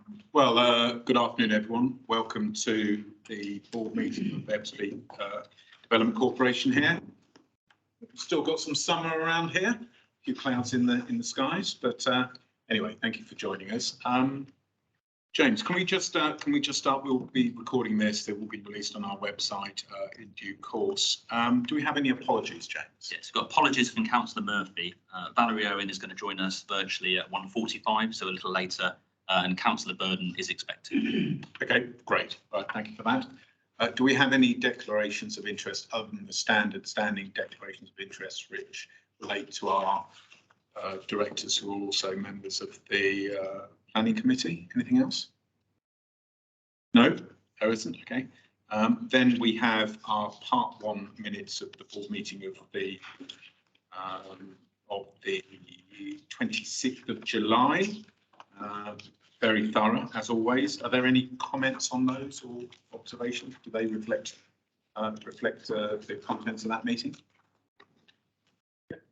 Good afternoon, everyone. Welcome to the board meeting of Ebbsfleet Development Corporation here. We've still got some summer around here, a few clouds in the skies, but anyway, thank you for joining us. James, can we just start? We'll be recording this. It will be released on our website in due course. Do we have any apologies, James? Yes, we've got apologies from Councillor Murphy. Valerie Owen is going to join us virtually at 1:45, so a little later, and Councillor Burden is expected. Okay, great. Right, thank you for that. Do we have any declarations of interest other than the standing declarations of interest which relate to our directors who are also members of the planning committee? Anything else? No, there isn't. Okay. Then we have our part 1 minutes of the board meeting of the 26th of July. Very thorough as always. Are there any comments on those or observations? Do they reflect the contents of that meeting?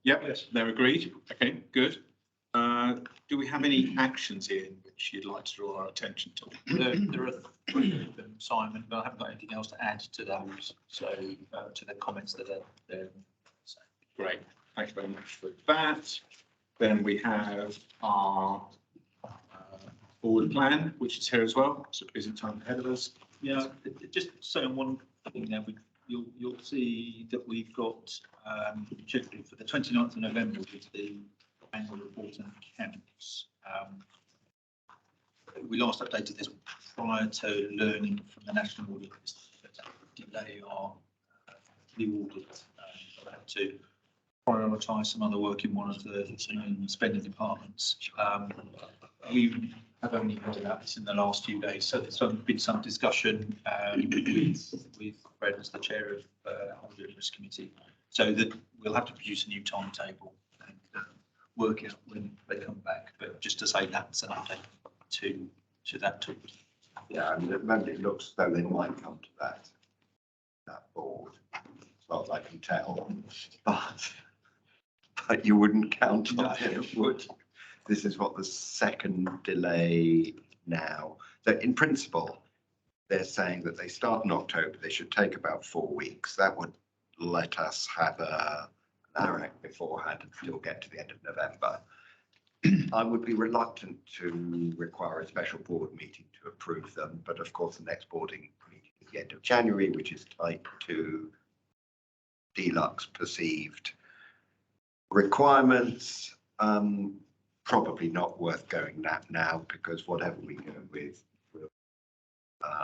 Yep, yes, they're agreed. Okay, good. Do we have any actions here which you'd like to draw our attention to? There are 3 of them, Simon, but I haven't got anything else to add to those. So to the comments that are there. So. Great. Thank you very much for that. Then we have our board plan, which is here as well. It's a busy time ahead of us. Yeah, just saying one thing there. You'll see that we've got scheduled for the 29th of November with the annual report and accounts. We last updated this prior to learning from the National Audit that delay our new audit. I had to prioritise some other work in one of the spending departments. We have only heard about this in the last few days, so there's been some discussion with Fred as the chair of the Audit Risk Committee, so that we'll have to produce a new timetable and work out when they come back. But just to say that's an update to that tool. Yeah, I mean, at the moment it looks as though they might come to that board, as far as I can tell, but you wouldn't count on it, would? This is what the second delay now. So in principle, they're saying that they start in October. They should take about 4 weeks. That would let us have an ARAC beforehand and still get to the end of November. I would be reluctant to require a special board meeting to approve them, but of course the next boarding meeting is the end of January, which is tied to Deluxe perceived requirements. Probably not worth going that now, because whatever we go with will,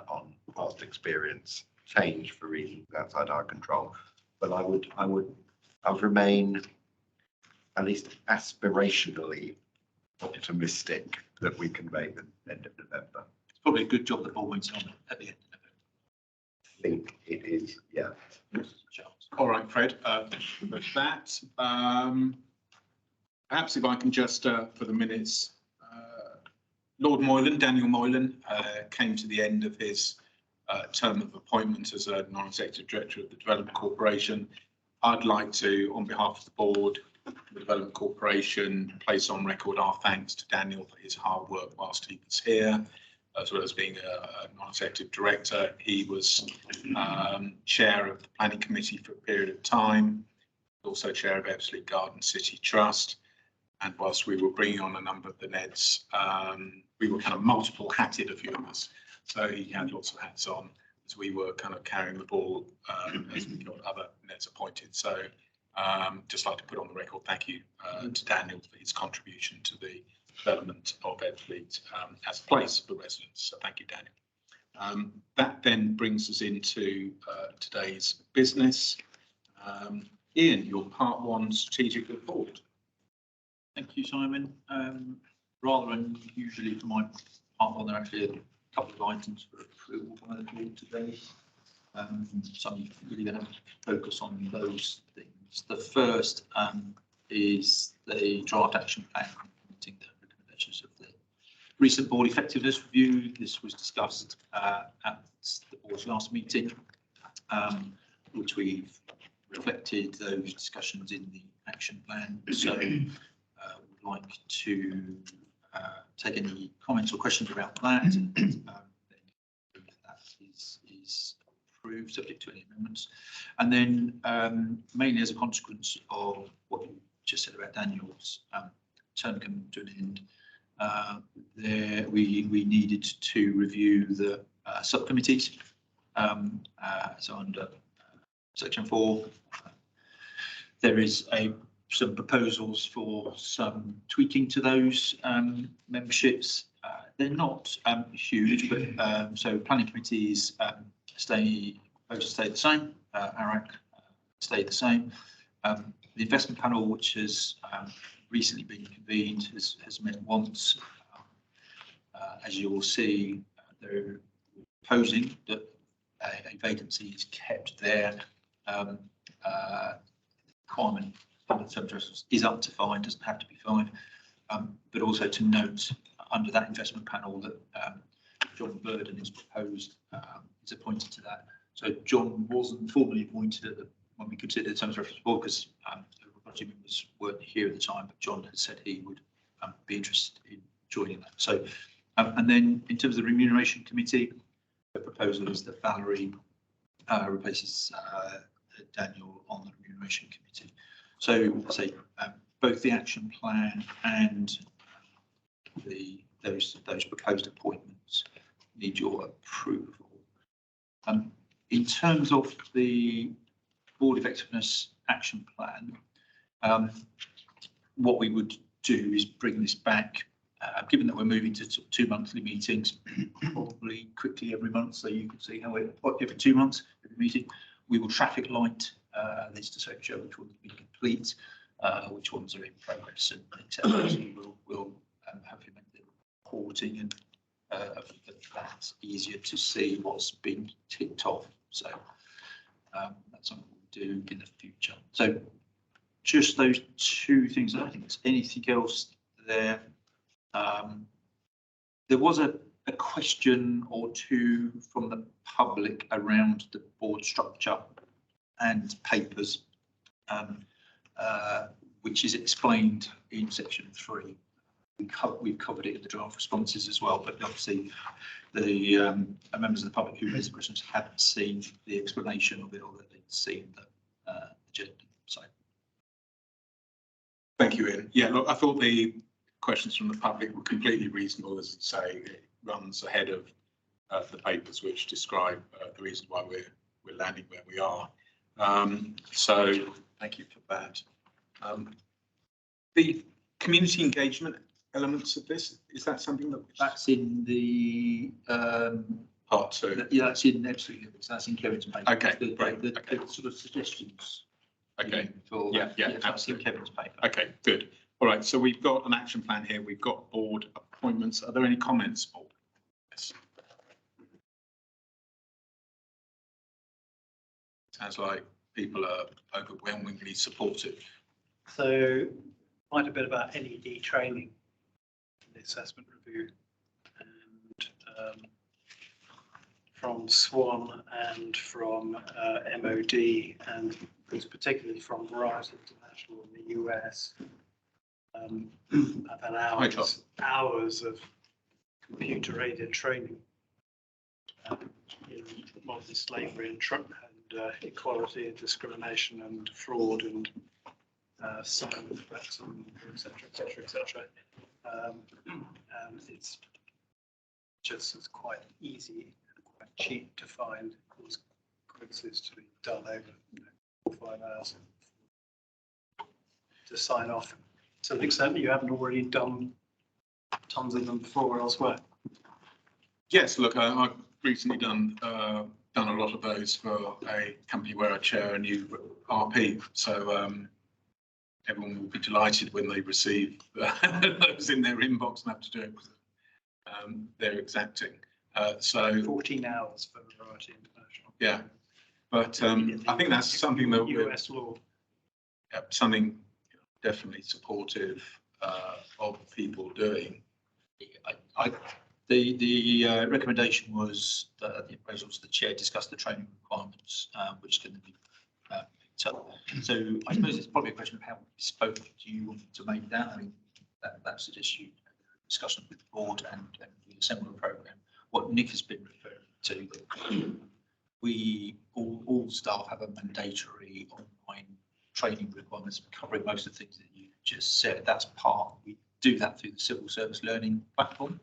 on past experience, change for reasons outside our control. But I would remain at least aspirationally optimistic that we can make the end of November. It's probably a good job the board meeting on at the end of November. I think it is, yeah. All right, Fred, with that, perhaps if I can just, for the minutes, Lord Moylan, Daniel Moylan, came to the end of his term of appointment as a non-executive director of the Development Corporation. I'd like to, on behalf of the board, the Development Corporation, place on record our thanks to Daniel for his hard work whilst he was here, as well as being a non-executive director. He was chair of the planning committee for a period of time, also chair of Ebbsfleet Garden City Trust. And whilst we were bringing on a number of the NEDs, we were kind of multiple-hatted, a few of us. So he had lots of hats on as we were kind of carrying the ball as we got other NEDs appointed. So just like to put on the record, thank you to Daniel for his contribution to the development of Ebbsfleet as a place for residents. So thank you, Daniel. That then brings us into today's business. Ian, your part 1 strategic report. Thank you, Simon. Rather unusually for my part 1, there are actually a couple of items for approval by the board today. So I'm really going to focus on those things. The first is the draft action plan implementing the recommendations of the recent board effectiveness review. This was discussed at the board's last meeting, which we've reflected those discussions in the action plan. So would like to take any comments or questions around that. Then that is approved, subject to any amendments. And then mainly as a consequence of what you just said about Daniel's term coming to an end, we needed to review the subcommittees. So under section 4, there is some proposals for some tweaking to those memberships. They're not huge, but so planning committees stay the same. ARAC stay the same. The investment panel, which has recently been convened, has met once. As you will see, they're proposing that a vacancy is kept there. Requirement is up to 5, doesn't have to be 5. But also to note under that investment panel that John Burden is proposed, is appointed to that. So John wasn't formally appointed when we considered the Terms Reference Board because the budget members weren't here at the time, but John had said he would be interested in joining that. So, and then in terms of the Remuneration Committee, the proposal is that Valerie replaces Daniel on the Remuneration Committee. So, say both the action plan and those proposed appointments need your approval. In terms of the Board Effectiveness Action Plan, what we would do is bring this back, given that we're moving to 2 monthly meetings, probably quickly every month, so you can see how every 2 months, every meeting, we will traffic light this to show which ones have been complete, which ones are in progress, and etc. So we'll hopefully make the reporting and that's easier to see what's been ticked off. So that's something we'll do in the future. So just those 2 things. I don't think there's anything else there. There was a question or 2 from the public around the board structure and papers, which is explained in section 3. We've covered it in the draft responses as well, but obviously the members of the public who raised the questions hadn't seen the explanation of it, or that they'd seen the agenda. So, thank you, Ian. Yeah, look, I thought the questions from the public were completely reasonable. As I say, it runs ahead of the papers which describe the reason why we're landing where we are. So thank you for that. The community engagement elements of this, is that something that's in the part 2? Yeah, that's in Ebbsfleet. That's in Kevin's paper. Okay, the sort of suggestions. Okay. For, yeah, that's in Kevin's paper. Okay, good. All right, so we've got an action plan here. We've got board appointments. Are there any comments? Yes. Sounds like people are overwhelmingly supportive. So quite a bit about LED training in the assessment review, and from SWAN and from MOD, and particularly from Verizon International in the US. I've had hours of computer aided training in modern slavery and equality and discrimination and fraud and cyber threats and etc. And it's just quite easy, quite cheap to find these quizzes to be done over 4 or 5 hours to sign off. To the extent that you haven't already done tons of them before elsewhere. Yes, look, I've recently done a lot of those for a company where I chair a new RP. So everyone will be delighted when they receive those in their inbox and have to do it. They're exacting. So 14 hours for Variety International. Yeah, but I think that's something that US law. Yeah, something definitely supportive of people doing. The recommendation was that the appraisals the chair discussed the training requirements, which can be picked up. So I suppose it's probably a question of how bespoke do you want to make that? I mean, that suggests you discussion with the board and the assembly programme, what Nick has been referring to, that we all staff have a mandatory online training requirements covering most of the things that you just said. That's part, we do that through the civil service learning platform.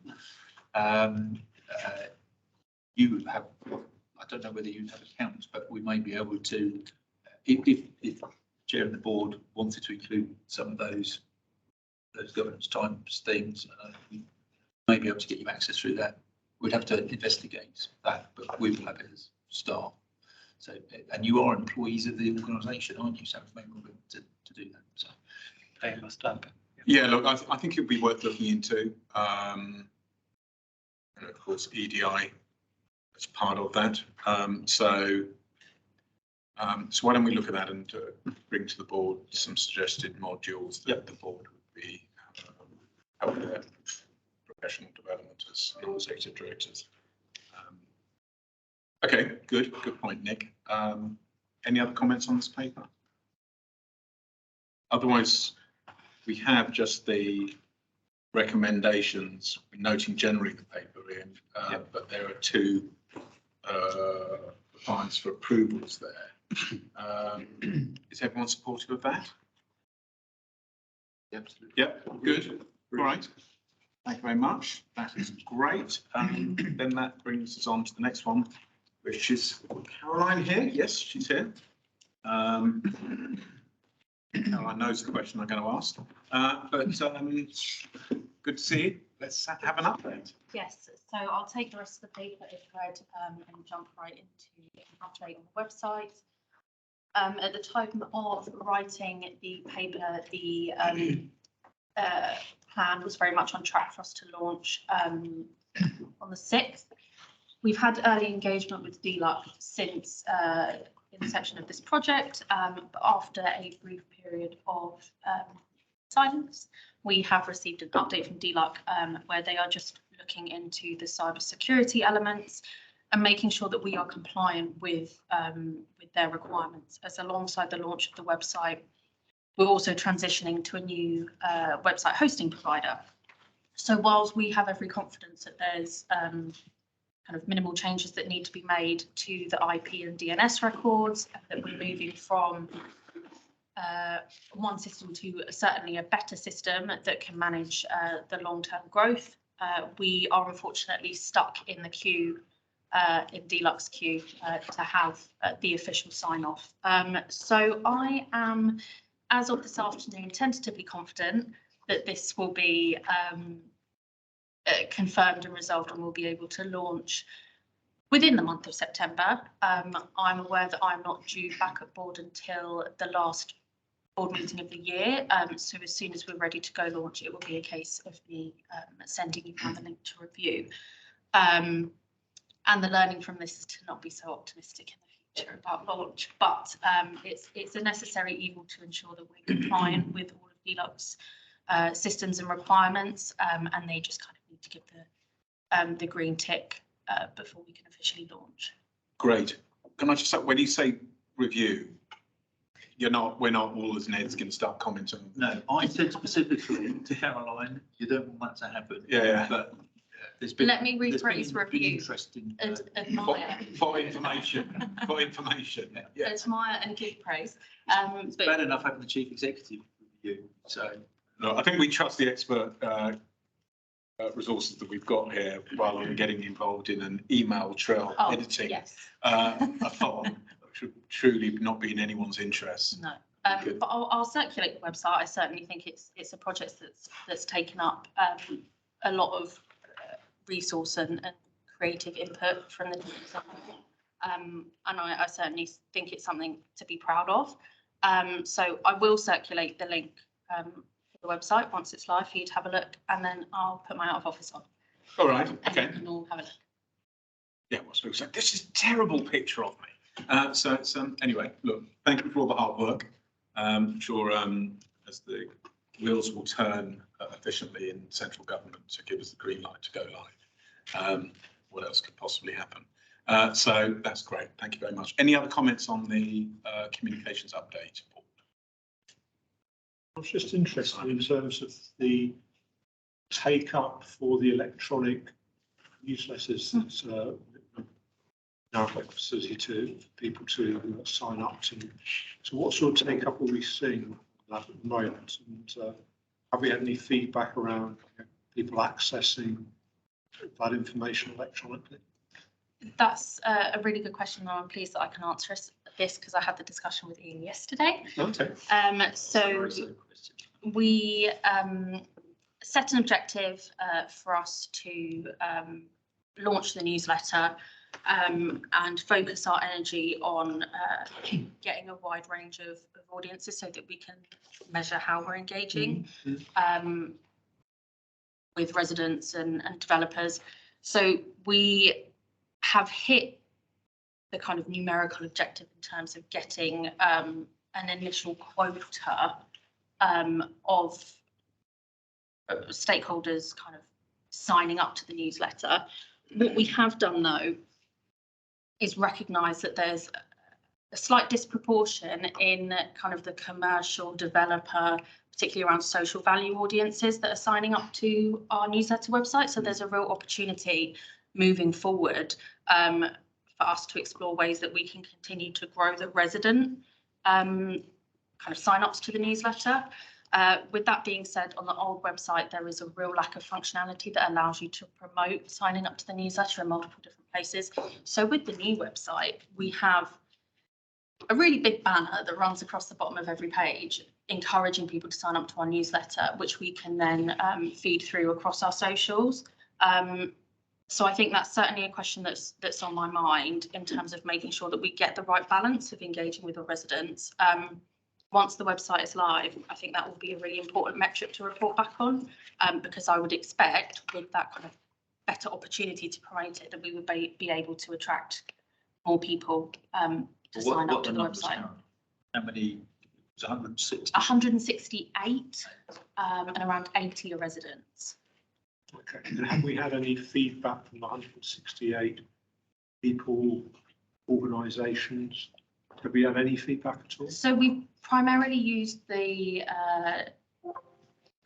You have, I don't know whether you have accounts, but we may be able to, if chair of the board wanted to include some of those governance types things, we may be able to get you access through that. We'd have to investigate that, but we will have it as staff. So, and you are employees of the organisation, aren't you? So maybe we'll be able to do that. So They must have. Yeah, look, I think it would be worth looking into. And of course, EDI as part of that. So why don't we look at that and bring to the board some suggested modules that the board would be help their professional development as non-executive directors. Okay, good point, Nick. Any other comments on this paper? Otherwise, we have just the recommendations, noting generally the paper in, but there are two lines for approvals there. Is everyone supportive of that? Absolutely. Yep, good. All right. Thank you very much. That is great. Then that brings us on to the next one, which is Caroline here. Yes, she's here. Caroline knows the question I'm going to ask, but good to see you. Let's have an update. Yes, so I'll take the rest of the paper if read and jump right into an update on the website. At the time of writing the paper, the plan was very much on track for us to launch on the 6th. We've had early engagement with DLUC since inception of this project, but after a brief period of silence, we have received an update from DLUC where they are just looking into the cybersecurity elements and making sure that we are compliant with their requirements. As alongside the launch of the website, we're also transitioning to a new website hosting provider. So whilst we have every confidence that there's kind of minimal changes that need to be made to the IP and DNS records, that we're moving from one system to certainly a better system that can manage the long-term growth, we are unfortunately stuck in the queue, in DLUC's queue, to have the official sign-off. So I am, as of this afternoon, tentatively confident that this will be confirmed and resolved and we'll be able to launch within the month of September. I'm aware that I'm not due back at board until the last board meeting of the year. So as soon as we're ready to go launch, it will be a case of me sending you the link to review. And the learning from this is to not be so optimistic in the future about launch, but it's a necessary evil to ensure that we're compliant with all of DLUC's systems and requirements, and they just kind of need to give the green tick before we can officially launch. Great. Can I just say, when you say review, we're not all as Ned's going to start commenting. no, I said specifically to Caroline, you don't want that to happen. Yeah. But there's been. Let me rephrase review. Interesting. Admire. For information. For information. Yeah. Admire and give praise. It's bad enough having the chief executive review. So. No, I think we trust the expert resources that we've got here rather than getting involved in an email trail editing. Yes. A thought should truly not be in anyone's interest. No. But I'll circulate the website. I certainly think it's a project that's taken up a lot of resource and creative input from the team. And I certainly think it's something to be proud of. So I will circulate the link for the website once it's live for you to have a look, and then I'll put my out of office on. All right. Okay. And you can all have a look. Yeah. What's well, so this is a terrible picture of me. So it's anyway. Look, thank you for all the hard work. I'm sure as the wheels will turn efficiently in central government to give us the green light to go live. What else could possibly happen? So that's great. Thank you very much. Any other comments on the communications update? I was just interested in terms of the take up for the electronic newsletters that's now got a facility to people to sign up to. So what sort of take up are we seeing at the moment? And have we had any feedback around people accessing that information electronically? That's a really good question, and I'm pleased that I can answer this because I had the discussion with Ian yesterday. Okay. So we set an objective for us to launch the newsletter and focus our energy on getting a wide range of audiences so that we can measure how we're engaging with residents and developers. So we have hit the kind of numerical objective in terms of getting an initial quota of stakeholders kind of signing up to the newsletter. What we have done though is recognise that there's a slight disproportion in kind of the commercial developer, particularly around social value audiences that are signing up to our newsletter website. So there's a real opportunity moving forward for us to explore ways that we can continue to grow the resident kind of sign-ups to the newsletter. With that being said, on the old website, there is a real lack of functionality that allows you to promote signing up to the newsletter in multiple different places. So with the new website, we have a really big banner that runs across the bottom of every page, encouraging people to sign up to our newsletter, which we can then feed through across our socials. So I think that's certainly a question that's on my mind in terms of making sure that we get the right balance of engaging with our residents. Once the website is live, I think that will be a really important metric to report back on, because I would expect with that kind of better opportunity to promote it, that we would be able to attract more people to sign up to the website. How many? It was 160. 168 and around 80 are residents. Okay. And have we had any feedback from the 168 people, organisations? Have we had any feedback at all? So we primarily used the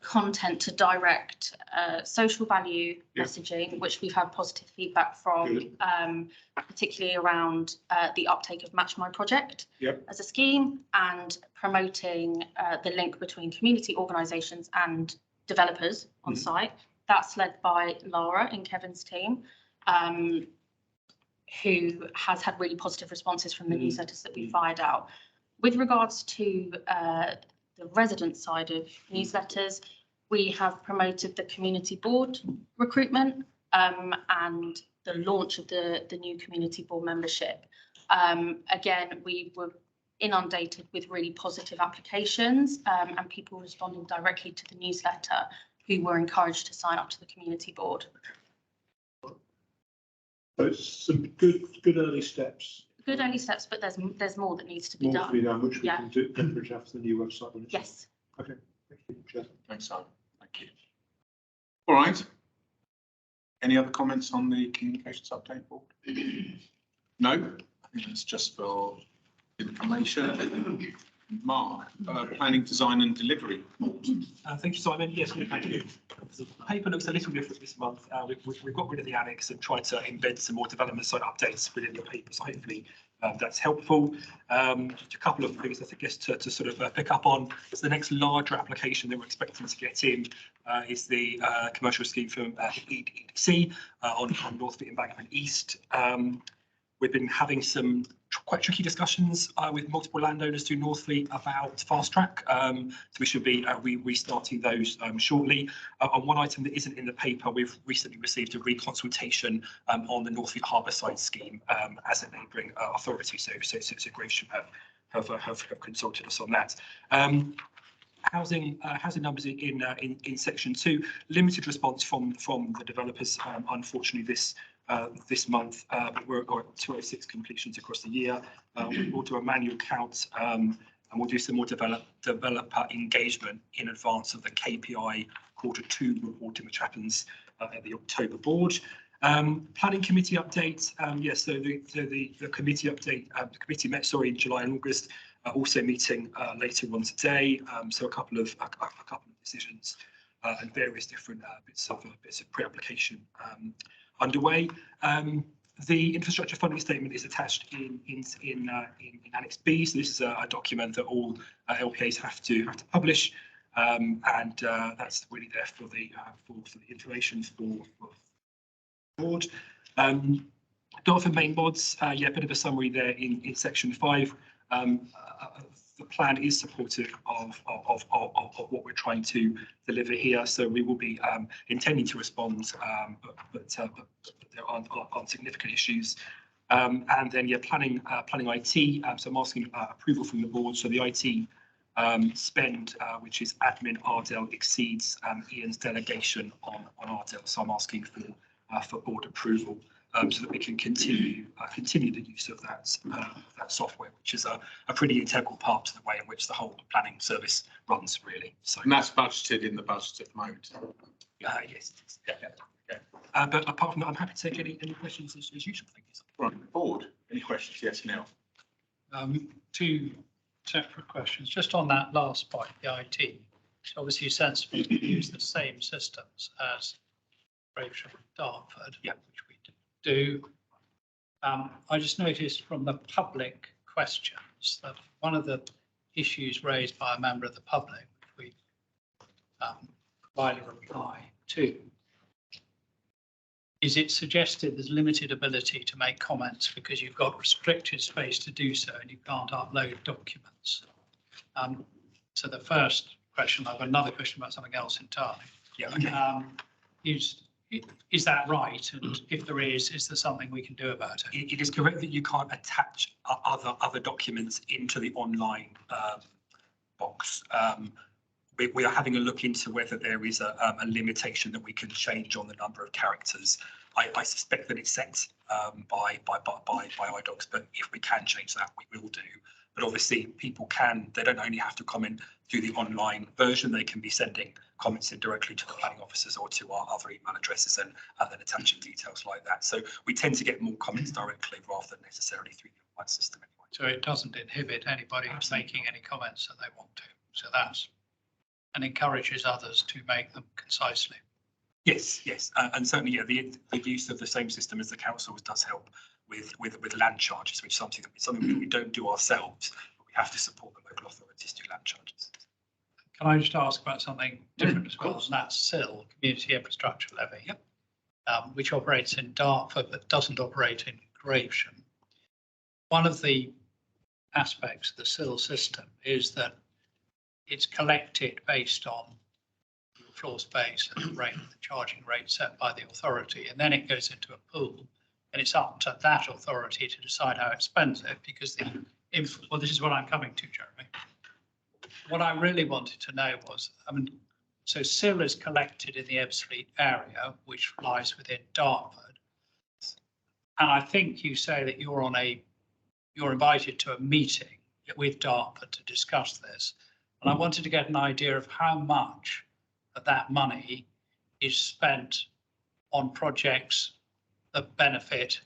content to direct social value messaging, which we've had positive feedback from, particularly around the uptake of Match My Project as a scheme and promoting the link between community organisations and developers on site. That's led by Lara in Kevin's team, who has had really positive responses from the newsletters that we fired out. With regards to the resident side of newsletters, we have promoted the community board recruitment and the launch of the new community board membership. Again, we were inundated with really positive applications and people responding directly to the newsletter who were encouraged to sign up to the community board. So it's some good early steps. Good early steps, but there's more that needs to be done. Which we can do leverage after the new website. When it's Yes. Okay. Thank you, Chair. Thanks, Simon. Thank you. All right. Any other comments on the communications update board? No, I think that's just for information. Mark, planning, design and delivery. Thank you, Simon. Yes, thank you. The paper looks a little different this month. We've got rid of the annex and tried to embed some more development side updates within the paper. So hopefully that's helpful. Just a couple of things I guess to sort of pick up on. So the next larger application that we're expecting to get in is the commercial scheme from EDC on Northfleet Embankment East. We've been having some quite tricky discussions with multiple landowners through Northfleet about fast track. So we should be restarting those shortly. On one item that isn't in the paper, we've recently received a reconsultation on the Northfleet Harbour site scheme as a neighbouring authority. So Grace should have consulted us on that. Housing numbers in section 2, limited response from the developers. Unfortunately, this month we're at 206 completions across the year. We'll do a manual count and we'll do some more developer engagement in advance of the KPI Q2 reporting, which happens at the October board. Planning committee update. Yes, so the committee update. The committee met in July and August. Also meeting later on today. So a couple of decisions and various different bits of pre-application underway. The infrastructure funding statement is attached in Annex B. So this is a document that all LPAs have to publish, and that's really there for the information for the board. Dartford main mods, yeah, a bit of a summary there in section 5. The plan is supportive of what we're trying to deliver here, so we will be intending to respond, but there aren't significant issues. And then, yeah, planning IT. So I'm asking approval from the board. So the IT spend, which is admin Ardell, exceeds Ian's delegation on Ardell. So I'm asking for board approval. So that we can continue the use of that software, which is a pretty integral part to the way in which the whole planning service runs, really. So, And that's budgeted in the budget at the moment. yes. Yeah. But apart from that, I'm happy to take any questions as usual. Thank you. Right, board. Any questions? Yes, Neil. Two separate questions. Just on that last point, the IT. It's obviously sensible to use the same systems as Gravesham and Dartford, Yeah. which we do. I just noticed from the public questions that one of the issues raised by a member of the public, which we provide a reply to, is it suggested there's limited ability to make comments because you've got restricted space to do so and you can't upload documents. So the first question, I've got another question about something else entirely. Yeah. Okay. Is that right? And if there is there something we can do about it? It is correct that you can't attach other documents into the online box. We are having a look into whether there is a limitation that we can change on the number of characters. I suspect that it's set by iDocs, but if we can change that, we will do. But obviously, people they don't only have to comment through the online version, they can be sending comments in directly to the planning officers or to our other email addresses and then attaching details like that. So we tend to get more comments directly rather than necessarily through the online system anyway. So it doesn't inhibit anybody from making any comments that they want to. So that's, and encourages others to make them concisely. Yes, and certainly, yeah, the use of the same system as the council does help with land charges, which is something that we don't do ourselves, but we have to support the local authorities to land charges. Can I just ask about something different as well? And that's CIL, Community Infrastructure Levy, Yep. Which operates in Dartford but doesn't operate in Gravesham. One of the aspects of the CIL system is that it's collected based on floor space and the charging rate set by the authority, and then it goes into a pool, and it's up to that authority to decide how it spends it, because well, this is what I'm coming to, Jeremy. What I really wanted to know was, so CIL is collected in the Ebbsfleet area, which lies within Dartford, and I think you say that you're invited to a meeting with Dartford to discuss this, and I wanted to get an idea of how much of that money is spent on projects that benefit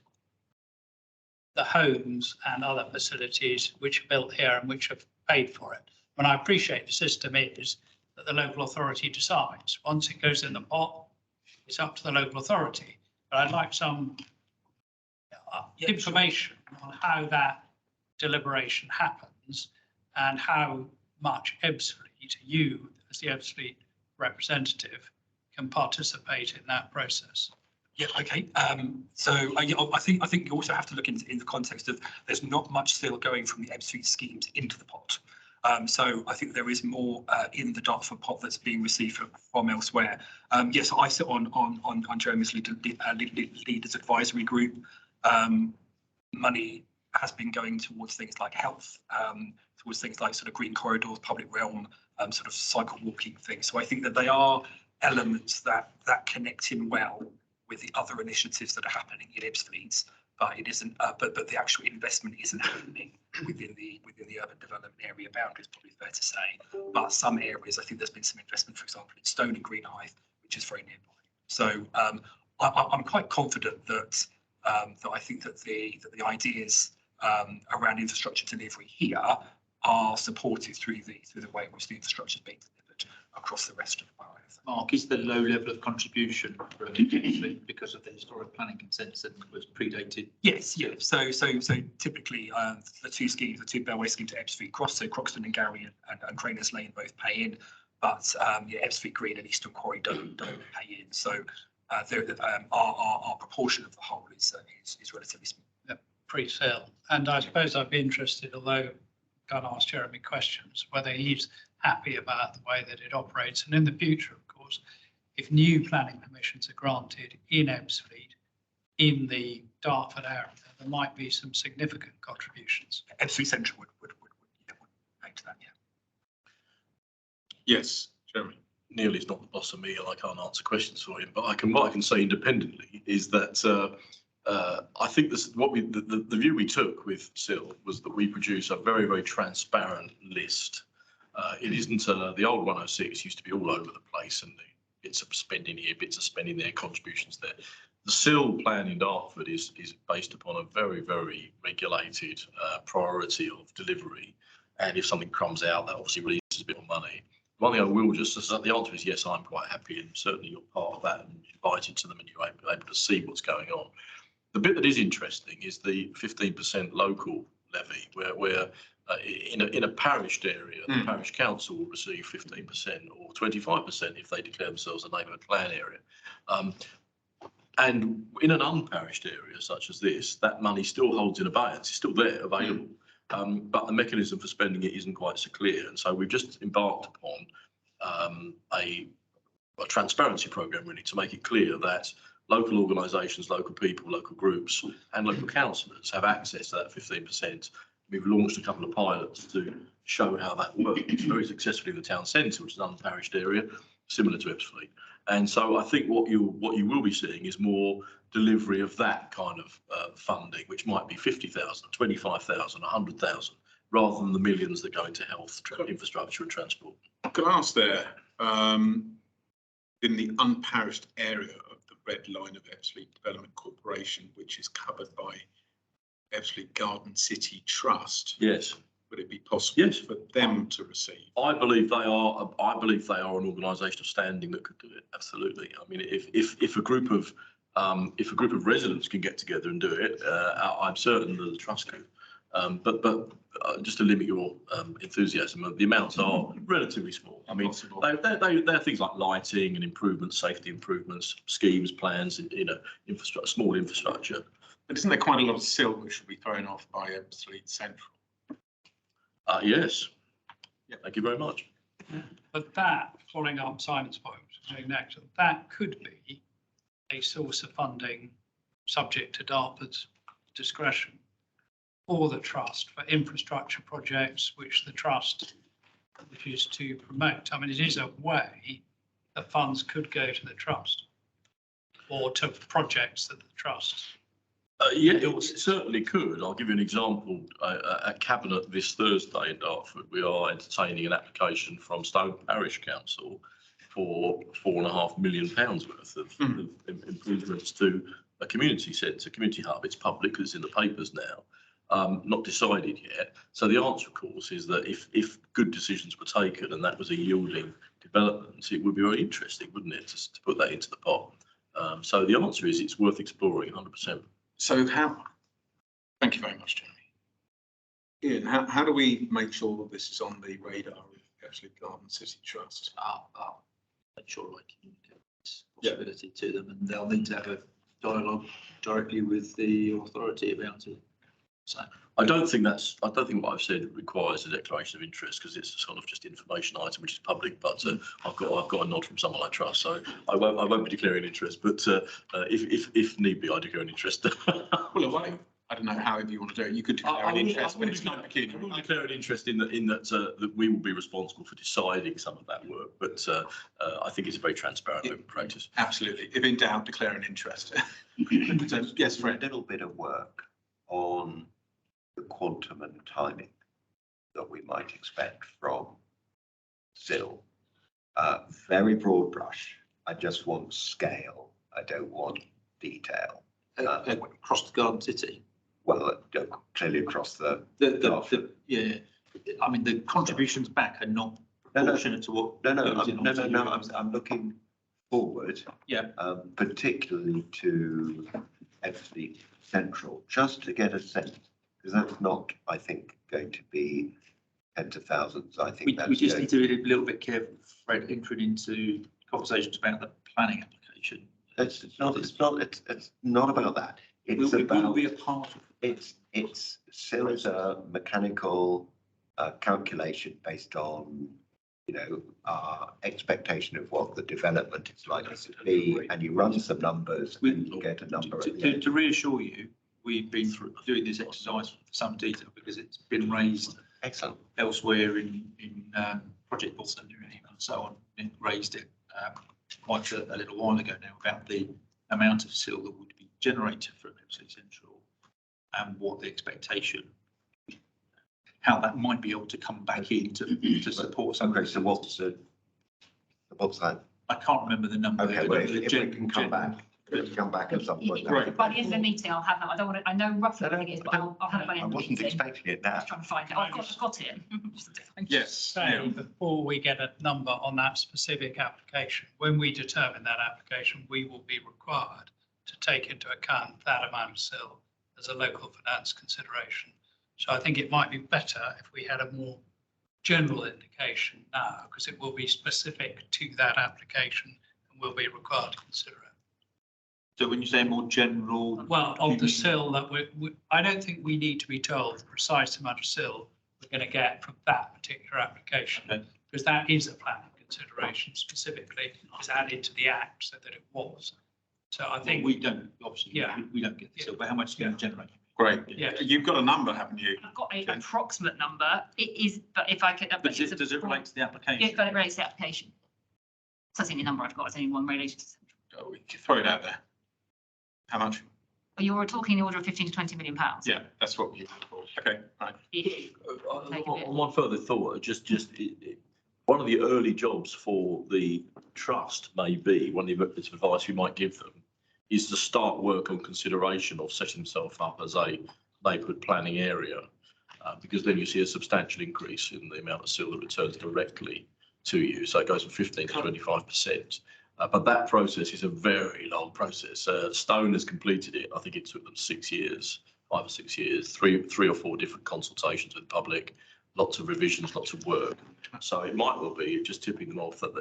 the homes and other facilities which are built here and which have paid for it. And I appreciate the system is that the local authority decides. Once it goes in the pot, it's up to the local authority. But I'd like some information on how that deliberation happens and how much Ebbsfleet, you as the Ebbsfleet representative, can participate in that process. Yeah, okay. So I think you also have to look in the context of there's not much still going from the Ebbsfleet schemes into the pot. So I think there is more in the Dartford pot that's being received from elsewhere. Yes, I sit on Jeremy's leaders advisory group. Money has been going towards things like health, towards things like sort of green corridors, public realm, sort of cycle walking things. So I think that they are elements that connect in well with the other initiatives that are happening in Ebbsfleet, but it isn't. But the actual investment isn't happening within the urban development area boundaries. Probably fair to say. But some areas, I think there's been some investment, for example, in Stone and Greenhithe, which is very nearby. So I'm quite confident that I think that the ideas around infrastructure delivery here are supported through the way in which the infrastructure is being delivered. across the rest of the borough. Mark, is the low level of contribution for Ebbsfleet because of the historic planning consent that was predated? Yes, yeah. So typically the two schemes, the two Bellway scheme to Ebbsfleet Cross, so Croxton and Gary and Craners Lane both pay in, but Ebbsfleet Green and Eastern Quarry don't pay in. So our proportion of the whole is relatively small. Yep, pre-sale. And I suppose I'd be interested, although I can't ask Jeremy questions, whether he's happy about the way that it operates. And in the future, of course, if new planning permissions are granted in Ebbsfleet, in the Dartford area, there might be some significant contributions. Ebbsfleet Central would pay to that, yeah. Yes, Jeremy. Neil is not the boss of me and I can't answer questions for him, but what I can say independently is that I think this the view we took with SIL was that we produce a very, very transparent list. It isn't the old 106 used to be all over the place and bits of spending here, bits of spending there, contributions there. The SIL plan in Dartford is based upon a very, very regulated priority of delivery. And if something comes out, that obviously releases a bit of money. One thing I will just, the answer is yes, I'm quite happy, and certainly you're part of that and invited to them and you're able to see what's going on. The bit that is interesting is the 15% local levy, where in a parished area, the parish council will receive 15% or 25% if they declare themselves a neighbourhood plan area. And in an unparished area such as this, that money still holds in abeyance, it's still there, available. But the mechanism for spending it isn't quite so clear. And so we've just embarked upon a transparency programme really to make it clear that local organisations, local people, local groups and local councillors have access to that 15%. We've launched a couple of pilots to show how that works very successfully in the town centre, which is an unparished area, similar to Ebbsfleet. And so I think what you will be seeing is more delivery of that kind of funding, which might be 50,000, 25,000, 100,000, rather than the millions that go into health, infrastructure and transport. Can I ask there, in the unparished area of the red line of Ebbsfleet Development Corporation, which is covered by Ebbsfleet Garden City Trust, yes, would it be possible yes, for them to receive? I believe they are. I believe they are an organisation of standing that could do it. Absolutely. I mean, if a group of residents can get together and do it, I'm certain that the trust could. But just to limit your enthusiasm, the amounts are relatively small. I mean, they're things like lighting and improvements, safety improvements, schemes, plans, infrastructure, small infrastructure. But isn't there quite a lot of SIL which should be thrown off by Ebbsfleet Central? Yes. Yeah. Thank you very much. But that, following up Simon's point, that could be a source of funding subject to Dartford's discretion for the trust for infrastructure projects which the trust wishes to promote. I mean, it is a way that funds could go to the trust or to projects that the trust. Yeah, it certainly could. I'll give you an example. At Cabinet this Thursday in Dartford, we are entertaining an application from Stone Parish Council for £4.5 million worth of improvements to a community centre, community hub. It's public because it's in the papers now. Not decided yet. So the answer, of course, is that if good decisions were taken and that was a yielding development, it would be very interesting, wouldn't it, to put that into the pot. So the answer is it's worth exploring 100%. So thank you very much, Jeremy. Ian, how do we make sure that this is on the radar of Ebbsfleet Garden City Trust? I'll make sure I communicate this possibility to them, and they'll need to have a dialogue directly with the authority about it. So I don't think what I've said requires a declaration of interest because it's a sort of just information item which is public. But I've got a nod from someone I trust, so I won't be declaring interest. But if need be, I declare an interest. Well, I don't know however you want to do it. You could declare an interest, but it's not pecuniary. I will declare an interest in that we will be responsible for deciding some of that work. But I think it's a very transparent open practice. Absolutely. If in doubt, declare an interest. So, yes, Fred. A little bit of work on the quantum and timing that we might expect from SIL. Very broad brush. I just want scale. I don't want detail. Across the Garden City. Well, clearly across the yeah. I mean, the contributions back are not proportionate to what? goes in onto the- I'm looking forward. Yeah. Particularly to Ebbsfleet Central, just to get a sense, because that's not, I think, going to be tens of thousands. I think We just need to be a little bit careful, Fred, entering into conversations about the planning application. It's not about that. It It's will about, be a part of. it's still as a mechanical calculation based on, our expectation of what the development is likely to be, and you run some numbers and you get a number. at the end. To reassure you, we've been through doing this exercise for some detail because it's been raised Excellent. elsewhere in project boards and so on. It raised it quite a little while ago now about the amount of sill that would be generated from Ebbsfleet Central and what the expectation, how that might be able to come back in to support some. Okay, so what's that? I can't remember the number. Okay, well, if we can come back at some point. Right. By the end of the meeting, I'll have that. I don't want to, I know roughly what it is, but I'll have it by the I end of the wasn't meeting. expecting it now. Just trying to find it. I've got it. Yes. Say, before we get a number on that specific application, when we determine that application, we will be required to take into account that amount of sill as a local finance consideration. So I think it might be better if we had a more general indication now, because it will be specific to that application and we'll be required to consider it. So when you say more general. Well, of the sill that I don't think we need to be told the precise amount of sill we're going to get from that particular application, Okay. because that is a planning consideration specifically, is added to the act so that it was. So I think We don't, obviously, Yeah. we don't get the sill, but how much is going to generate? Great. Yeah. You've got a number, haven't you? I've got an approximate number. It is, but if I could. But does it relate to the application? Yeah, but it relates to the application. So that's the only number I've got. It's only one related to Central. We can throw it out there. How much? But you're talking in the order of 15 to 20 million pounds. Yeah, that's what you thought. Okay, right. On one further thought, one of the early jobs for the trust may be, one of the bits of advice we might give them, is to start work on consideration of setting themselves up as a neighbourhood planning area, because then you see a substantial increase in the amount of sill that returns directly to you. So it goes from 15 to 25%. But that process is a very long process. Stone has completed it. I think it took them 6 years, 5 or 6 years, three or four different consultations with the public, lots of revisions, lots of work. So it might well be just tipping them off that,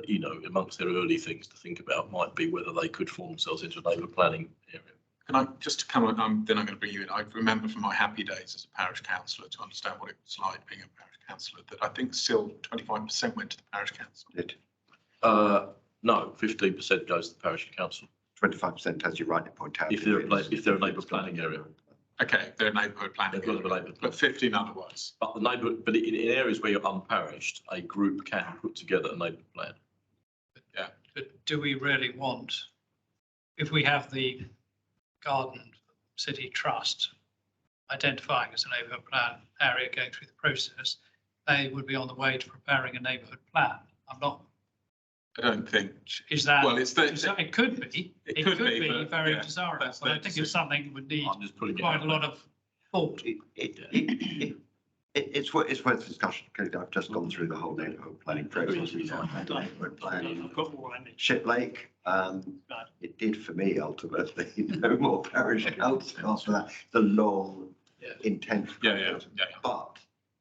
amongst their early things to think about might be whether they could form themselves into a neighbourhood planning area. Can I just come on, then I'm going to bring you in. I remember from my happy days as a parish councillor to understand what it was like being a parish councillor, that I think still 25% went to the parish council. No, 15% goes to the parish council 25%, as you rightly point out. if they're a neighbourhood planning area. Okay, they're a neighbourhood planning, They've got to be area, neighbourhood but 15 otherwise. But the neighbourhood, but in areas where you're unparished, a group can put together a neighbourhood plan. but do we really want, if we have the Garden City Trust identifying as a neighbourhood plan area going through the process, they would be on the way to preparing a neighbourhood plan. I don't think. Is that, Well, it's the. it could be, It it could could be, be but, very yeah, desirable, that's but I their think decision. it's something would need I'm just putting it quite out a lot of thought. It's worth discussion, because I've just gone through the whole neighbourhood planning process. We had a neighbourhood plan in I've got all I need. Ship Lake. It did for me ultimately, no more parish council after that, the long, intense. Yeah. But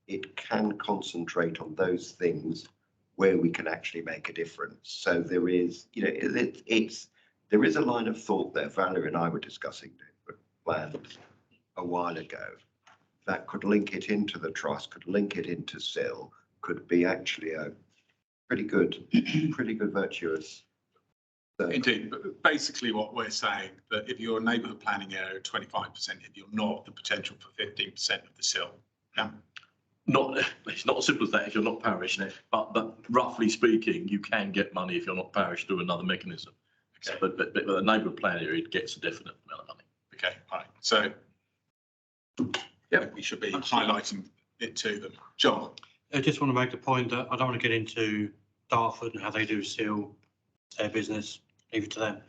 it can concentrate on those things where we can actually make a difference. So there is, there is a line of thought there. Valerie and I were discussing the plan a while ago that could link it into the trust, could link it into SIL, could be actually a pretty good virtuous. Indeed, but basically what we're saying, that if you're a neighbourhood planning area, 25%, if you're not, the potential for 15% of the SIL. Yeah. It's not as simple as that if you're not parish, but roughly speaking, you can get money if you're not parish through another mechanism. Okay. But the neighbourhood plan area, it gets a definite amount of money. Okay, right. So yeah, we should be highlighting it to them. John. I just want to make the point that I don't want to get into Dartford and how they do SIL, their business, leave it to them.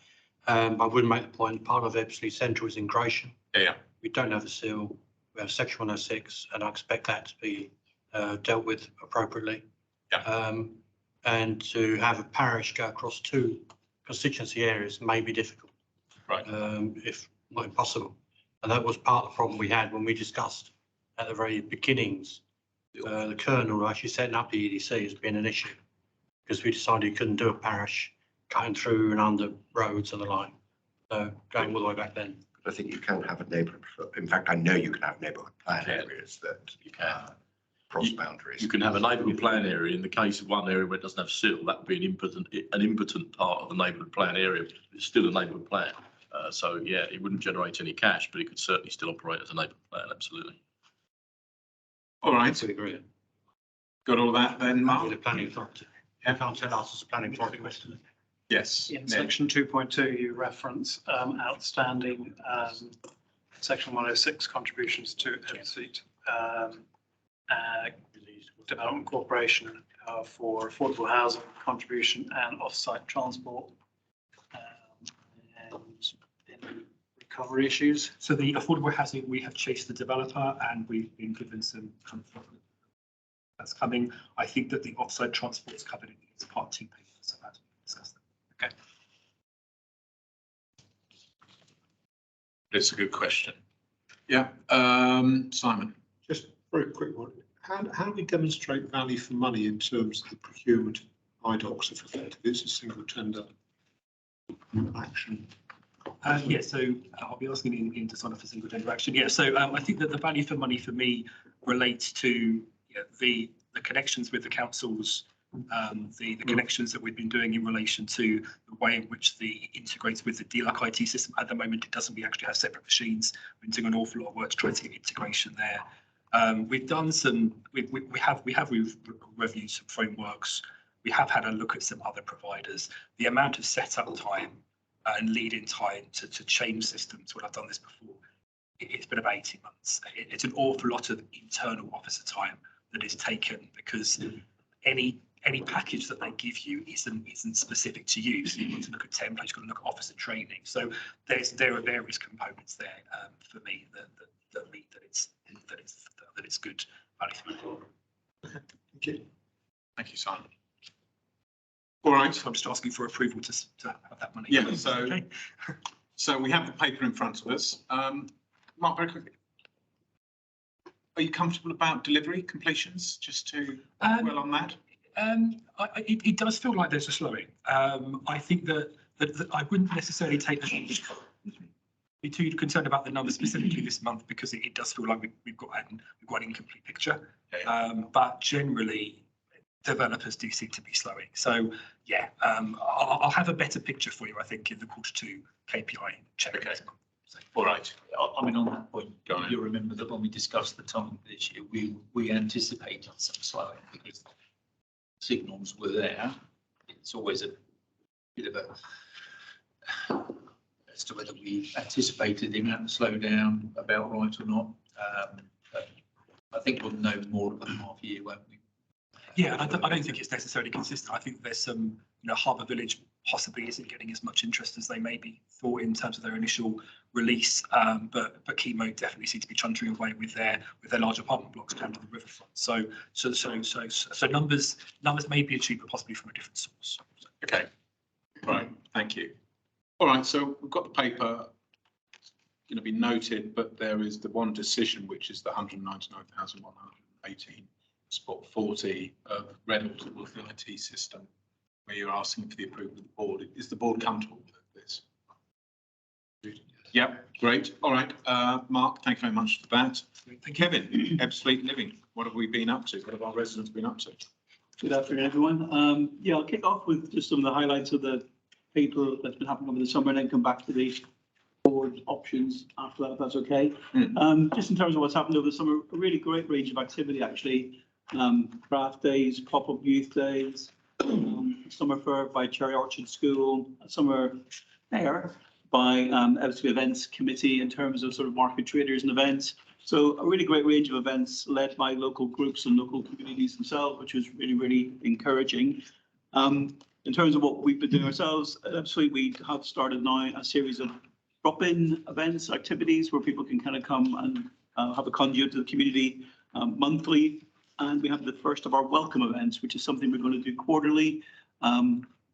But I would make the point, part of Ebbsfleet Central is in Gratian. Yeah. We don't have the SIL. We have Section 106, and I expect that to be dealt with appropriately. Yeah. And to have a parish go across 2 constituency areas may be difficult. Right. If not impossible. And that was part of the problem we had when we discussed at the very beginnings. The Colonel actually setting up the EDC has been an issue because we decided you couldn't do a parish cutting through and under roads and the like. So going all the way back then. I think you can have a neighbourhood, in fact, I know you can have neighbourhood plan areas that You can. cross boundaries. You can have a neighbourhood plan area. In the case of one area where it doesn't have sill, that would be an impotent part of the neighbourhood plan area. It's still a neighbourhood plan. So yeah, it wouldn't generate any cash, but it could certainly still operate as a neighbourhood plan, absolutely. All right, I agree. got all that then, With Mark? the planning authority. You can't tell us as a planning authority question. Yes. In Nick. section 2.2, you reference outstanding section 106 contributions to Ebbsfleet Development Corporation for affordable housing contribution and off-site transport and any recovery issues. So the affordable housing, we have chased the developer and we've been given some comfort that's coming. I think that the offsite transport is covered in its part 2 paper, so that's discussed. Okay. It's a good question. Yeah, Simon. Just very quick one. How do we demonstrate value for money in terms of the procurement of IDOCs if effectively it's a single tender action? Yeah, so I'll be asking in design for single tender action. Yeah, so I think that the value for money for me relates to the connections with the councils, the connections that we've been doing in relation to the way in which the integrates with the DLUC IT system. At the moment, it doesn't. We actually have separate machines. We're doing an awful lot of work to try to get integration there. We've done some. We have reviewed some frameworks. We have had a look at some other providers. The amount of setup time and lead-in time to change systems, when I've done this before, it's been about 18 months. It's an awful lot of internal officer time that is taken because any package that they give you isn't specific to you. So you've got to look at templates, you've got to look at officer training. So there are various components there for me that mean that it's good value for money. Thank you. Thank you, Simon. All right. So I'm just asking for approval to have that money. Yeah, so Okay. so we have the paper in front of us. Mark, very quickly. Are you comfortable about delivery completions? Just to well on that. It does feel like there's a slowing. I think that I wouldn't necessarily be too concerned about the numbers specifically this month because it does feel like we've got an incomplete picture. But generally, developers do seem to be slowing. So yeah, I'll have a better picture for you, I think, in the Q2 KPI check. Okay. All right. I mean, on that point, Go on. you'll remember that when we discussed the timing for this year, we anticipated some slowing because signals were there. It's always a bit of a as to whether we anticipated the amount of slowdown about right or not. But I think we'll know more about half year, won't we? Yeah, and I don't think it's necessarily consistent. I think there's some, Harbour Village possibly isn't getting as much interest as they maybe thought in terms of their initial release. But Chemo definitely seem to be chuntering away with their large apartment blocks down to the riverfront. So numbers may be achieved, but possibly from a different source. Okay. All right. Thank you. All right. So we've got the paper going to be noted, but there is the one decision, which is the 199,118 spot 40 of Reynolds with the IT system, where you're asking for the approval of the board. Is the board comfortable with this? Yep, great. All right, Mark, thank you very much for that. Thank you. Kevin, Ebbsfleet Living, what have we been up to? What have our residents been up to? Good afternoon, everyone. Yeah, I'll kick off with just some of the highlights of the paper that's been happening over the summer and then come back to the board options after that, if that's okay. Just in terms of what's happened over the summer, a really great range of activity, actually. Craft days, pop-up youth days, summer fair by Cherry Orchard School, summer fair by Ebbsfleet Events Committee in terms of sort of market traders and events. So a really great range of events led by local groups and local communities themselves, which was really, really encouraging. In terms of what we've been doing ourselves at Ebbsfleet, we have started now a series of drop-in events, activities where people can kind of come and have a conduit to the community monthly. and we have the first of our welcome events, which is something we're going to do quarterly,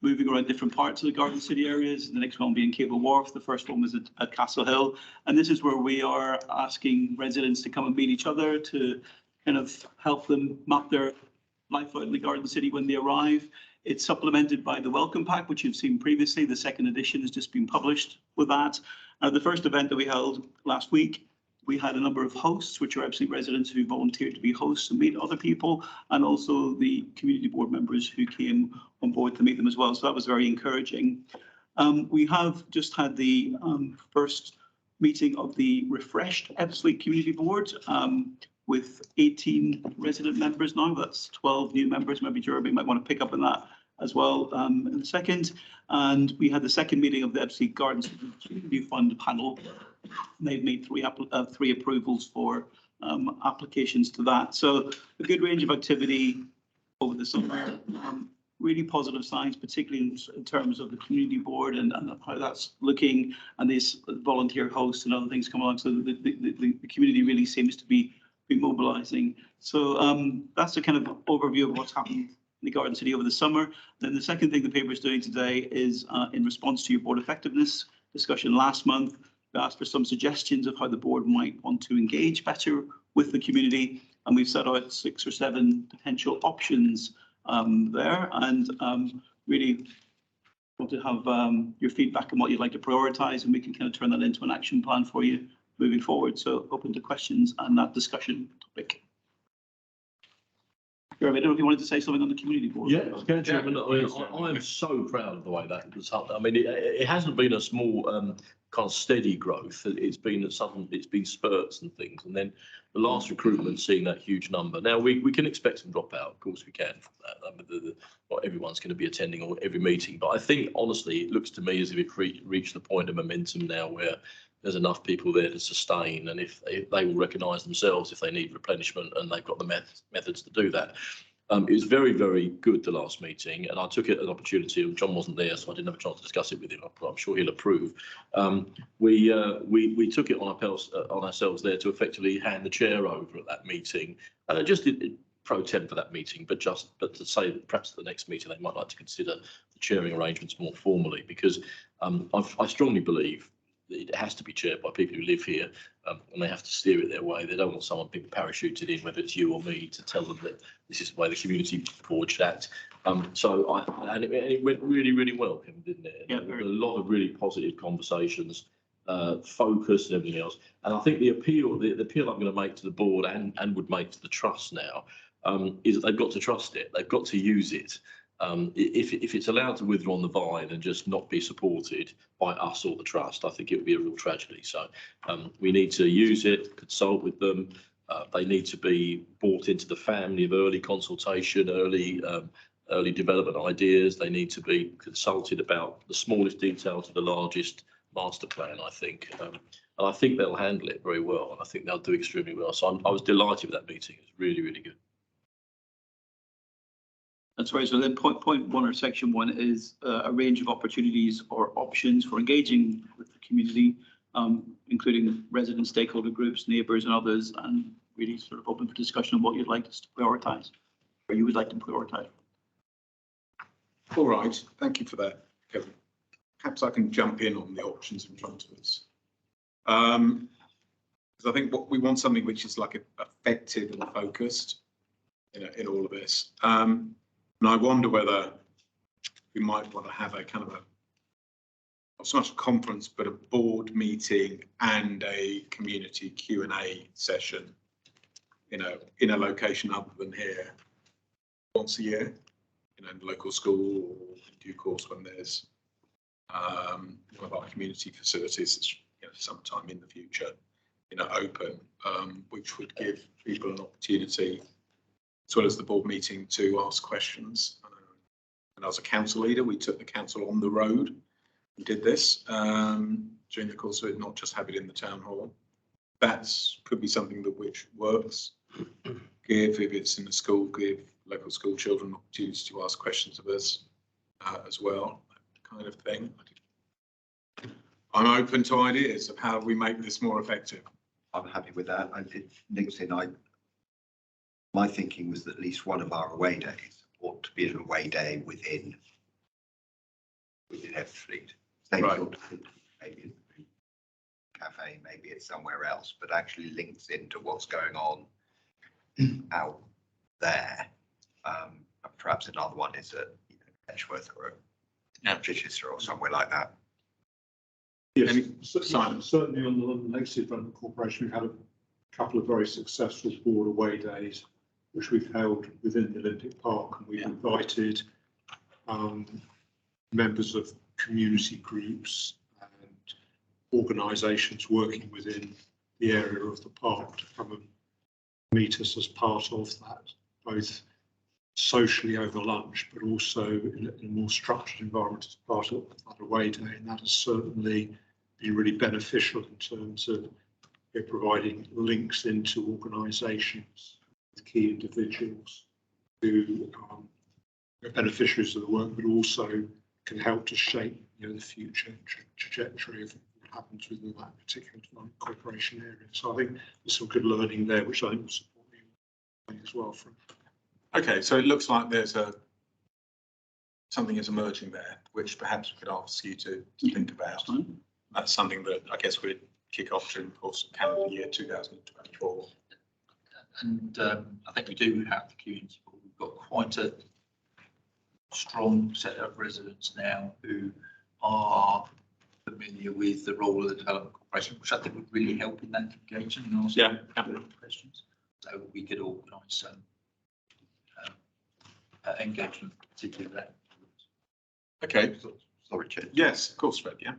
moving around different parts of the Garden City areas. The next one being Cable Wharf. The first one was at Castle Hill. And this is where we are asking residents to come and meet each other to kind of help them map their life out in the Garden City when they arrive. It's supplemented by the welcome pack, which you've seen previously. The second edition has just been published with that. The first event that we held last week, we had a number of hosts, which are Ebbsfleet residents who volunteered to be hosts and meet other people, and also the community board members who came on board to meet them as well. So that was very encouraging. We have just had the first meeting of the refreshed Ebbsfleet Community Board with 18 resident members now. That's 12 new members. Maybe Jeremy might want to pick up on that as well in a second. And we had the second meeting of the Ebbsfleet Gardens Community Fund panel. They've made three approvals for applications to that. So a good range of activity over the summer. Really positive signs, particularly in terms of the community board and how that's looking, and these volunteer hosts and other things come along. So the community really seems to be mobilising. So that's the kind of overview of what's happened in the Garden City over the summer. Then the second thing the paper is doing today is in response to your board effectiveness discussion last month. We asked for some suggestions of how the board might want to engage better with the community, and we've set out 6 or 7 potential options there, and really want to have your feedback on what you'd like to prioritise, and we can kind of turn that into an action plan for you moving forward. So open to questions and that discussion topic. Jeremy, I don't know if you wanted to say something on the community board. Yeah, Chairman, I'm so proud of the way that was happened. I mean, it hasn't been a small kind of steady growth. It's been spurts and things, and then the last recruitment seeing that huge number. Now we can expect some dropout, of course we can. From that. I mean, not everyone's going to be attending every meeting, but I think honestly it looks to me as if we've reached the point of momentum now where there's enough people there to sustain, and if they will recognise themselves if they need replenishment, and they've got the methods to do that. It was very, very good, the last meeting, and I took it as an opportunity. John wasn't there, so I didn't have a chance to discuss it with him, but I'm sure he'll approve. We took it on ourselves there to effectively hand the chair over at that meeting, just pro temp for that meeting, but to say that perhaps at the next meeting they might like to consider the chairing arrangements more formally, because I strongly believe it has to be chaired by people who live here, and they have to steer it their way. They don't want someone being parachuted in, whether it's you or me, to tell them that this is the way the community board should act. And it went really, really well, didn't it? Yeah, a lot of really positive conversations, focus and everything else. And I think the appeal I'm going to make to the board and would make to the trust now is that they've got to trust it. They've got to use it. If it's allowed to wither on the vine and just not be supported by us or the trust, I think it would be a real tragedy. So we need to use it, consult with them. They need to be brought into the family of early consultation, early development ideas. They need to be consulted about the smallest detail to the largest master plan, I think. And I think they'll handle it very well, and I think they'll do extremely well. So I was delighted with that meeting. It was really, really good. That's right. So then point 1 or section 1 is a range of opportunities or options for engaging with the community, including resident stakeholder groups, neighbours and others, and really sort of open for discussion on what you'd like us to prioritise, or you would like to prioritise. All right, thank you for that, Kevin. Perhaps I can jump in on the options in front of us. Because I think we want something which is like effective and focused in all of this. And I wonder whether we might want to have a kind of not so much a conference, but a board meeting and a community Q&A session, in a location other than here, once a year, in the local school, or in due course when there's one of our community facilities, sometime in the future, open, which would give people an opportunity, as well as the board meeting, to ask questions. And as a council leader, we took the council on the road and did this during the course of it, not just have it in the town hall. Could be something which works. If it's in the school, give local school children opportunities to ask questions of us as well, that kind of thing. I'm open to ideas of how we make this more effective. I'm happy with that. It links in. my thinking was that at least one of our away days ought to be an away day within Ebbsfleet. Same Right. sort of thing, maybe in the cafe, maybe it's somewhere else, but actually links into what's going on out there. Perhaps another one is at Edgeworth or Chichester or somewhere like that. Yes, Simon? certainly on the London Legacy Development Corporation, we've had a couple of very successful board away days, which we've held within the Olympic Park, and we've invited members of community groups and organisations working within the area of the park to come and meet us as part of that, both socially over lunch, but also in a more structured environment as part of that away day. And that has certainly been really beneficial in terms of providing links into organisations with key individuals who are beneficiaries of the work, but also can help to shape the future trajectory of what happens within that particular development corporation area. So I think there's some good learning there, which I think will support you as well. From Okay, so it looks like there's something is emerging there, which perhaps we could ask you to think about. That's something that I guess we'd kick off during the course of calendar year 2024. And I think we do have the community board. We've got quite a strong set of residents now who are familiar with the role of the development corporation, which I think would really help in that engagement and asking questions. So we could organise some engagement, particularly that. Okay. Sorry, Chair. Yes, of course, Fred. Yeah.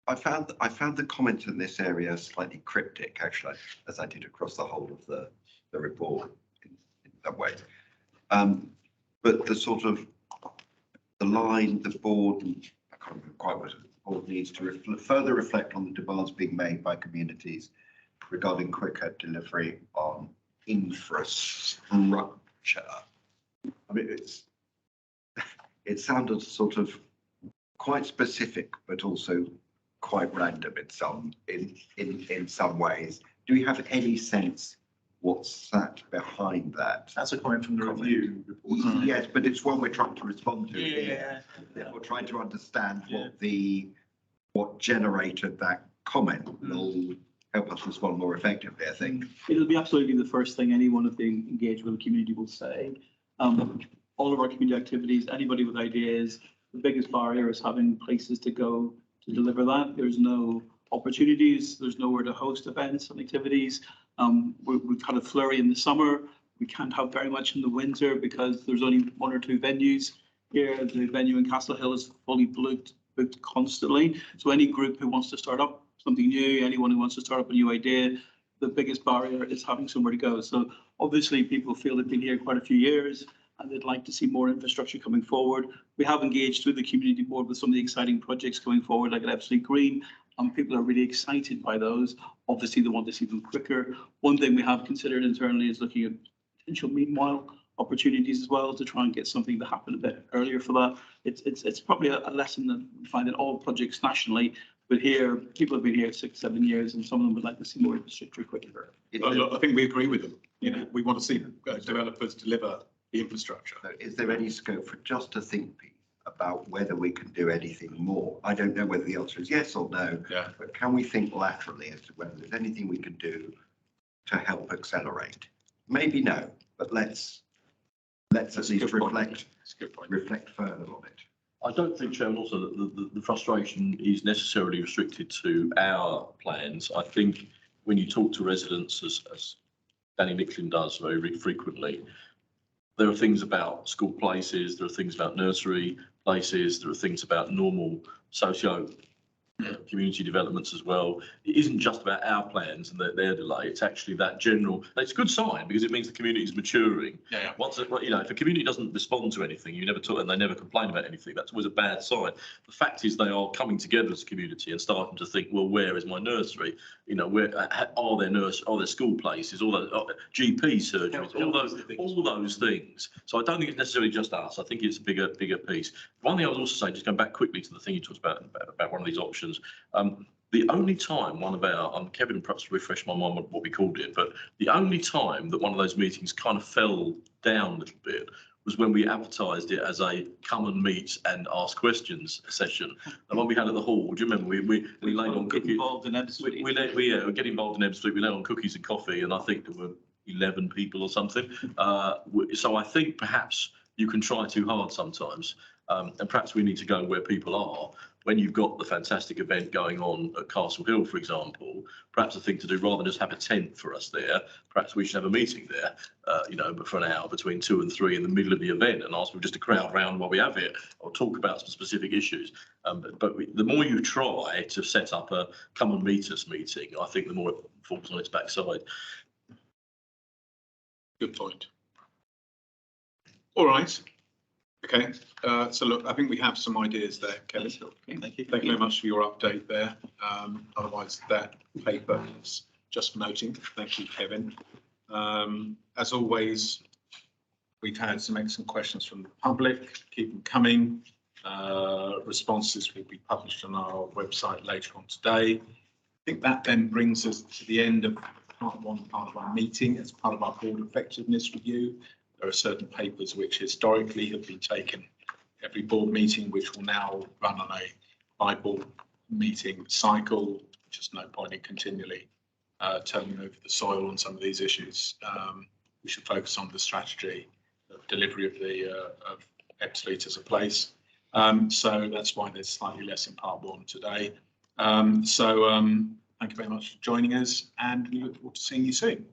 I found the comment in this area slightly cryptic, actually, as I did across the whole of the report in some ways. But the sort of the line, the board, I can't remember quite what the board needs to further reflect on the demands being made by communities regarding quicker delivery on infrastructure. I mean, it sounded sort of quite specific, but also quite random in some ways. Do we have any sense what's sat behind that? That's a comment from the review report. Yes, but it's one we're trying to respond to. Yeah. We're trying to understand what generated that comment will help us respond more effectively, I think. It'll be absolutely the first thing any one of the engaged with the community will say. All of our community activities, anybody with ideas, the biggest barrier is having places to go to deliver that. There's no opportunities, there's nowhere to host events and activities. We've had a flurry in the summer. We can't have very much in the winter because there's only one or two venues here. The venue in Castle Hill is fully booked constantly. So any group who wants to start up something new, anyone who wants to start up a new idea, the biggest barrier is having somewhere to go. So obviously people feel they've been here quite a few years and they'd like to see more infrastructure coming forward. We have engaged with the community board with some of the exciting projects going forward, like at Ebbsfleet Green. People are really excited by those. Obviously, they want to see them quicker. One thing we have considered internally is looking at potential meanwhile opportunities as well to try and get something to happen a bit earlier for that. It's probably a lesson that we find in all projects nationally, but here people have been here 6-7 years, and some of them would like to see more infrastructure quicker. I think we agree with them. We want to see developers deliver the infrastructure. So is there any scope for just to think about whether we can do anything more? I don't know whether the answer is yes or no, but can we think laterally as to whether there's anything we can do to help accelerate? Maybe no, but let's at least reflect further on it. I don't think, Chairman, also that the frustration is necessarily restricted to our plans. I think when you talk to residents, as Danny Nicklin does very frequently, there are things about school places, there are things about nursery places, there are things about normal socio community developments as well. It isn't just about our plans and their delay. It's actually that general. It's a good sign because it means the community is maturing. Once if a community doesn't respond to anything, you never talk and they never complain about anything, that's always a bad sign. The fact is they are coming together as a community and starting to think, well, where is my nursery? Where are there school places, all those GP surgeries, all those things. So I don't think it's necessarily just us. I think it's a bigger piece. One thing I was also saying, just going back quickly to the thing you talked about one of these options. the only time one of our, Kevin perhaps refresh my mind what we called it, but the only time that one of those meetings kind of fell down a little bit was when we advertised it as a come and meet and ask questions session. The one we had at the hall, do you remember? We laid on Get cookies. involved in Ebbsfleet. We get involved in Ebbsfleet. We laid on cookies and coffee, and I think there were 11 people or something. So I think perhaps you can try too hard sometimes, and perhaps we need to go where people are. When you've got the fantastic event going on at Castle Hill, for example, perhaps the thing to do, rather than just have a tent for us there, perhaps we should have a meeting there, but for an hour between 2 and 3 in the middle of the event, and ask for just a crowd round while we have it, or talk about some specific issues. The more you try to set up a come and meet us meeting, I think the more it falls on its backside. Good point. All right. Okay, so look, I think we have some ideas there, Kevin. Thank you. Thank you very much for your update there. Otherwise, that paper is just noting. Thank you, Kevin. As always, we've had some excellent questions from the public. Keep them coming. Responses will be published on our website later on today. I think that then brings us to the end of part one part of our meeting. As part of our board effectiveness review, there are certain papers which historically have been taken every board meeting, which will now run on a bi-board meeting cycle. Just no point in continually turning over the soil on some of these issues. We should focus on the strategy of delivery of the of Ebbsfleet as a place. So that's why there's slightly less in part one today. Thank you very much for joining us, and we look forward to seeing you soon.